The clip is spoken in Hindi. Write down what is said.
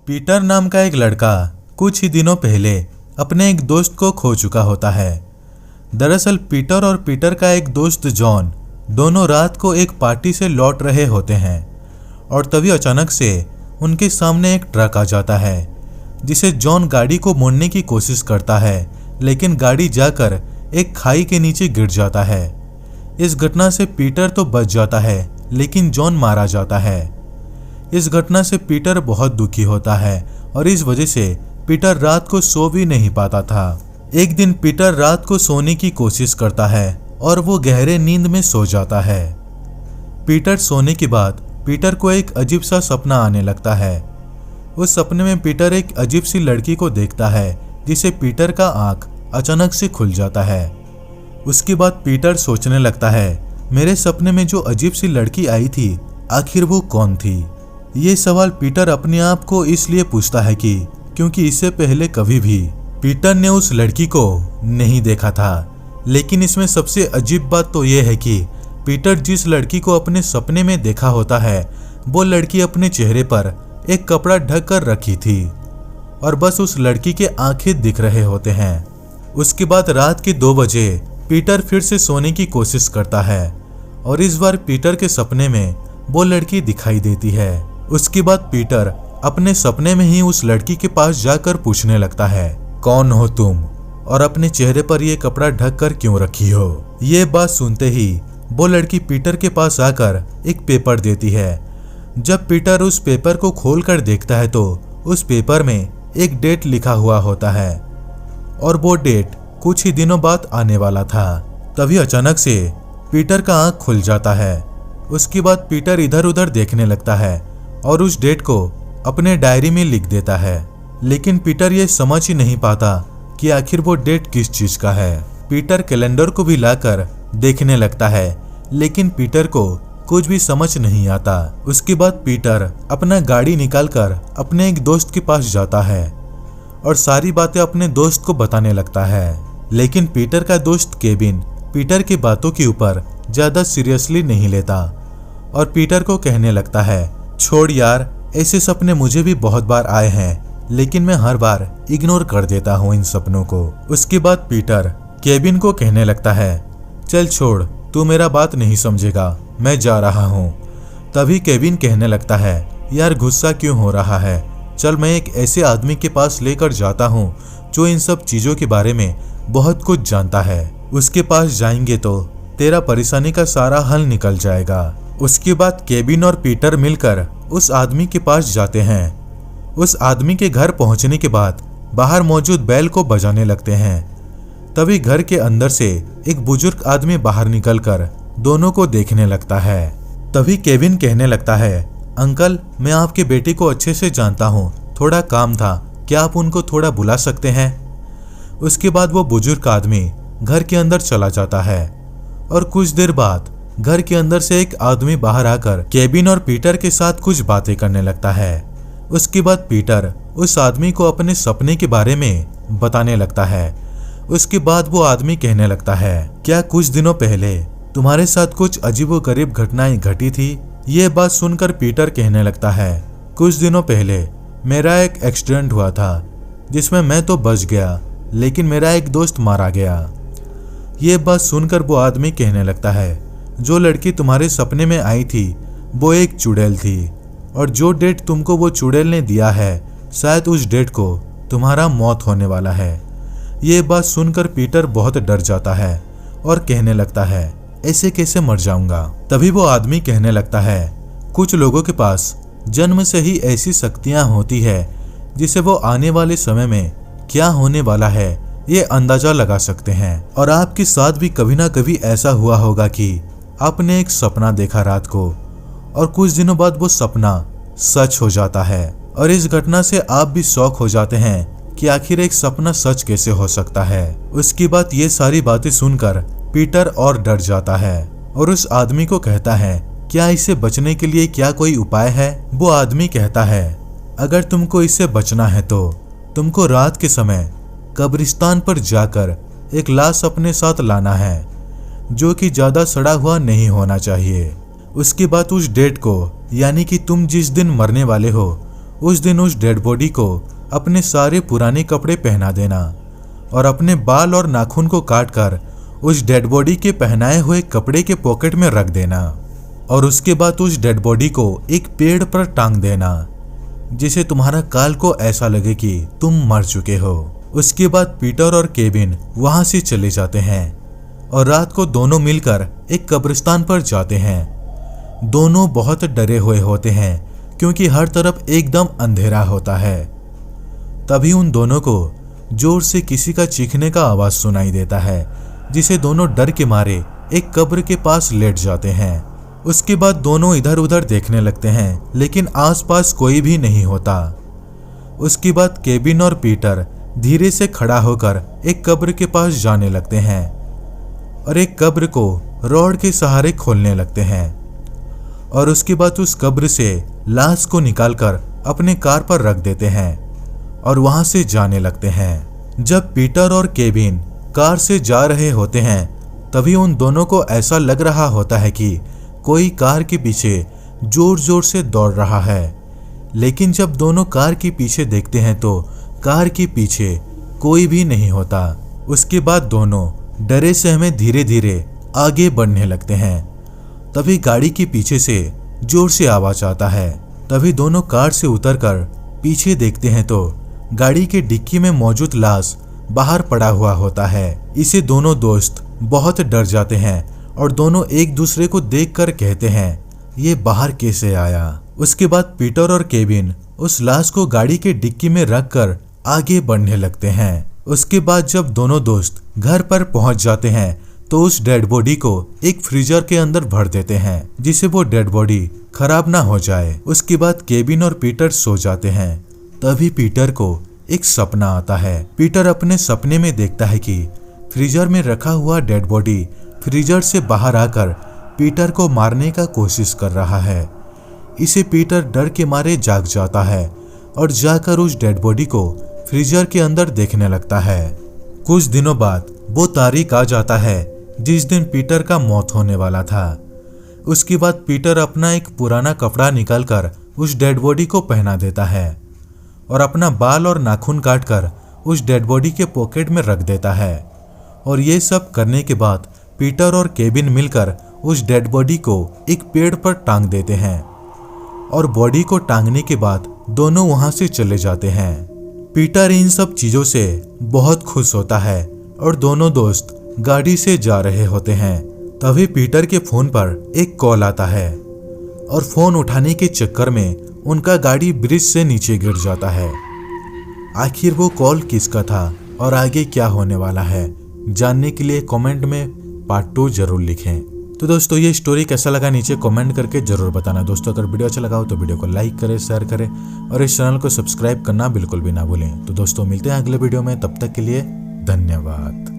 पीटर नाम का एक लड़का कुछ ही दिनों पहले अपने एक दोस्त को खो चुका होता है। दरअसल पीटर और पीटर का एक दोस्त जॉन दोनों रात को एक पार्टी से लौट रहे होते हैं और तभी अचानक से उनके सामने एक ट्रक आ जाता है, जिसे जॉन गाड़ी को मोड़ने की कोशिश करता है, लेकिन गाड़ी जाकर एक खाई के नीचे गिर जाता है। इस घटना से पीटर तो बच जाता है, लेकिन जॉन मारा जाता है। इस घटना से पीटर बहुत दुखी होता है और इस वजह से पीटर रात को सो भी नहीं पाता था। एक दिन पीटर रात को सोने की कोशिश करता है और वो गहरे नींद में सो जाता है। पीटर सोने के बाद पीटर को एक अजीब सा सपना आने लगता है। उस सपने में पीटर एक अजीब सी लड़की को देखता है, जिसे पीटर का आंख अचानक से खुल जाता है। उसके बाद पीटर सोचने लगता है, मेरे सपने में जो अजीब सी लड़की आई थी, आखिर वो कौन थी? ये सवाल पीटर अपने आप को इसलिए पूछता है क्योंकि इससे पहले कभी भी पीटर ने उस लड़की को नहीं देखा था। लेकिन इसमें सबसे अजीब बात तो यह है कि पीटर जिस लड़की को अपने सपने में देखा होता है, वो लड़की अपने चेहरे पर एक कपड़ा ढक कर रखी थी और बस उस लड़की के आंखें दिख रहे होते हैं। उसके बाद रात के 2 बजे पीटर फिर से सोने की कोशिश करता है और इस बार पीटर के सपने में वो लड़की दिखाई देती है। उसके बाद पीटर अपने सपने में ही उस लड़की के पास जाकर पूछने लगता है, कौन हो तुम और अपने चेहरे पर यह कपड़ा ढक कर क्यों रखी हो? ये बात सुनते ही वो लड़की पीटर के पास आकर एक पेपर देती है। जब पीटर उस पेपर को खोलकर देखता है तो उस पेपर में एक डेट लिखा हुआ होता है और वो डेट कुछ ही दिनों बाद आने वाला था। तभी अचानक से पीटर का आंख खुल जाता है। उसके बाद पीटर इधर उधर देखने लगता है और उस डेट को अपने डायरी में लिख देता है। लेकिन पीटर ये समझ ही नहीं पाता कि आखिर वो डेट किस चीज का है। पीटर कैलेंडर को भी लाकर देखने लगता है, लेकिन पीटर को कुछ भी समझ नहीं आता। उसके बाद पीटर अपना गाड़ी निकालकर अपने एक दोस्त के पास जाता है और सारी बातें अपने दोस्त को बताने लगता है। लेकिन पीटर का दोस्त केविन पीटर की बातों के ऊपर ज्यादा सीरियसली नहीं लेता और पीटर को कहने लगता है, छोड़ यार, ऐसे सपने मुझे भी बहुत बार आए हैं, लेकिन मैं हर बार इग्नोर कर देता हूँ इन सपनों को। उसके बाद पीटर केविन को कहने लगता है, चल छोड़, तू मेरा बात नहीं समझेगा, मैं जा रहा हूँ। तभी केविन कहने लगता है, यार गुस्सा क्यों हो रहा है, चल मैं एक ऐसे आदमी के पास लेकर जाता हूँ जो इन सब चीजों के बारे में बहुत कुछ जानता है। उसके पास जाएंगे तो तेरा परेशानी का सारा हल निकल जाएगा। उसके बाद केविन और पीटर मिलकर उस आदमी के पास जाते हैं। उस आदमी के घर पहुंचने के बाद बाहर मौजूद बैल को बजाने लगते हैं। तभी घर के अंदर से एक बुजुर्ग आदमी बाहर निकलकर दोनों को देखने लगता है। तभी केविन कहने लगता है, अंकल, मैं आपके बेटे को अच्छे से जानता हूँ, थोड़ा काम था, क्या आप उनको थोड़ा बुला सकते हैं? उसके बाद वो बुजुर्ग आदमी घर के अंदर चला जाता है और कुछ देर बाद घर के अंदर से एक आदमी बाहर आकर केविन और पीटर के साथ कुछ बातें करने लगता है। उसके बाद पीटर उस आदमी को अपने सपने के बारे में बताने लगता है। उसके बाद वो आदमी कहने लगता है, क्या कुछ दिनों पहले तुम्हारे साथ कुछ अजीबोगरीब घटनाएं घटी थी? ये बात सुनकर पीटर कहने लगता है, कुछ दिनों पहले मेरा एक एक्सीडेंट हुआ था जिसमें मैं तो बच गया, लेकिन मेरा एक दोस्त मारा गया। ये बात सुनकर वो आदमी कहने लगता है, जो लड़की तुम्हारे सपने में आई थी वो एक चुड़ैल थी और जो डेट तुमको वो चुड़ैल ने दिया है, शायद उस डेट को तुम्हारा मौत होने वाला है। ये बात सुनकर पीटर बहुत डर जाता है और कहने लगता है, ऐसे कैसे मर जाऊंगा? तभी वो आदमी कहने लगता है, कुछ लोगों के पास जन्म से ही ऐसी शक्तियां होती है जिसे वो आने वाले समय में क्या होने वाला है ये अंदाजा लगा सकते हैं। और आपके साथ भी कभी ना कभी ऐसा हुआ होगा कि आपने एक सपना देखा रात को और कुछ दिनों बाद वो सपना सच हो जाता है और इस घटना से आप भी शॉक हो जाते हैं कि आखिर एक सपना सच कैसे हो सकता है। उसके बाद ये सारी बातें सुनकर पीटर और डर जाता है और उस आदमी को कहता है, क्या इससे बचने के लिए क्या कोई उपाय है? वो आदमी कहता है, अगर तुमको इससे बचना है तो तुमको रात के समय कब्रिस्तान पर जाकर एक लाश अपने साथ लाना है जो कि ज्यादा सड़ा हुआ नहीं होना चाहिए। उसके बाद उस डेट को, यानी कि तुम जिस दिन मरने वाले हो, उस दिन उस डेड बॉडी को अपने सारे पुराने कपड़े पहना देना और अपने बाल और नाखून को काटकर उस डेड बॉडी के पहनाए हुए कपड़े के पॉकेट में रख देना और उसके बाद उस डेड बॉडी को एक पेड़ पर टांग देना जिसे तुम्हारा काल को ऐसा लगे कि तुम मर चुके हो। उसके बाद पीटर और केविन वहां से चले जाते हैं और रात को दोनों मिलकर एक कब्रिस्तान पर जाते हैं। दोनों बहुत डरे हुए होते हैं क्योंकि हर तरफ एकदम अंधेरा होता है। तभी उन दोनों को जोर से किसी का चीखने का आवाज सुनाई देता है जिसे दोनों डर के मारे एक कब्र के पास लेट जाते हैं। उसके बाद दोनों इधर उधर देखने लगते हैं लेकिन आसपास कोई भी नहीं होता। उसके बाद केविन और पीटर धीरे से खड़ा होकर एक कब्र के पास जाने लगते हैं और एक कब्र को रॉड के सहारे खोलने लगते हैं और उसके बाद उस कब्र से लाश को निकालकर अपने कार पर रख देते हैं और वहां से जाने लगते हैं। जब पीटर और केविन कार से जा रहे होते हैं तभी उन दोनों को ऐसा लग रहा होता है कि कोई कार के पीछे जोर जोर से दौड़ रहा है। लेकिन जब दोनों कार के पीछे देखते हैं तो कार के पीछे कोई भी नहीं होता। उसके बाद दोनों डरे सहमे धीरे धीरे आगे बढ़ने लगते हैं। तभी गाड़ी के पीछे से जोर से आवाज आता है। तभी दोनों कार से उतरकर पीछे देखते हैं तो गाड़ी के डिक्की में मौजूद लाश बाहर पड़ा हुआ होता है। इसे दोनों दोस्त बहुत डर जाते हैं और दोनों एक दूसरे को देखकर कहते हैं ये बाहर कैसे आया। उसके बाद पीटर और केविन उस लाश को गाड़ी के डिक्की में रखकर आगे बढ़ने लगते हैं। उसके बाद जब दोनों दोस्त घर पर पहुंच जाते हैं तो उस डेड बॉडी को एक फ्रीजर के अंदर भर देते हैं जिससे वो डेड बॉडी खराब ना हो जाए। उसके बाद केविन और पीटर सो जाते हैं। तभी पीटर को एक सपना आता है। पीटर अपने सपने में देखता है कि फ्रीजर में रखा हुआ डेड बॉडी फ्रीजर से बाहर आकर पीटर को मारने का कोशिश कर रहा है। इसे पीटर डर के मारे जाग जाता है और जाकर उस डेड बॉडी को फ्रीजर के अंदर देखने लगता है। कुछ दिनों बाद वो तारीख आ जाता है जिस दिन पीटर का मौत होने वाला था। उसके बाद पीटर अपना एक पुराना कपड़ा निकालकर उस डेड बॉडी को पहना देता है और अपना बाल और नाखून काटकर उस डेड बॉडी के पॉकेट में रख देता है। और ये सब करने के बाद पीटर और केविन मिलकर उस डेड बॉडी को एक पेड़ पर टांग देते हैं और बॉडी को टांगने के बाद दोनों वहां से चले जाते हैं। पीटर इन सब चीजों से बहुत खुश होता है और दोनों दोस्त गाड़ी से जा रहे होते हैं। तभी पीटर के फोन पर एक कॉल आता है और फोन उठाने के चक्कर में उनका गाड़ी ब्रिज से नीचे गिर जाता है। आखिर वो कॉल किसका था और आगे क्या होने वाला है जानने के लिए कमेंट में पार्ट 2 जरूर लिखें। तो दोस्तों ये स्टोरी कैसा लगा नीचे कमेंट करके जरूर बताना। दोस्तों अगर वीडियो अच्छा लगा हो तो वीडियो को लाइक करें, शेयर करें और इस चैनल को सब्सक्राइब करना बिल्कुल भी ना भूलें। तो दोस्तों मिलते हैं अगले वीडियो में, तब तक के लिए धन्यवाद।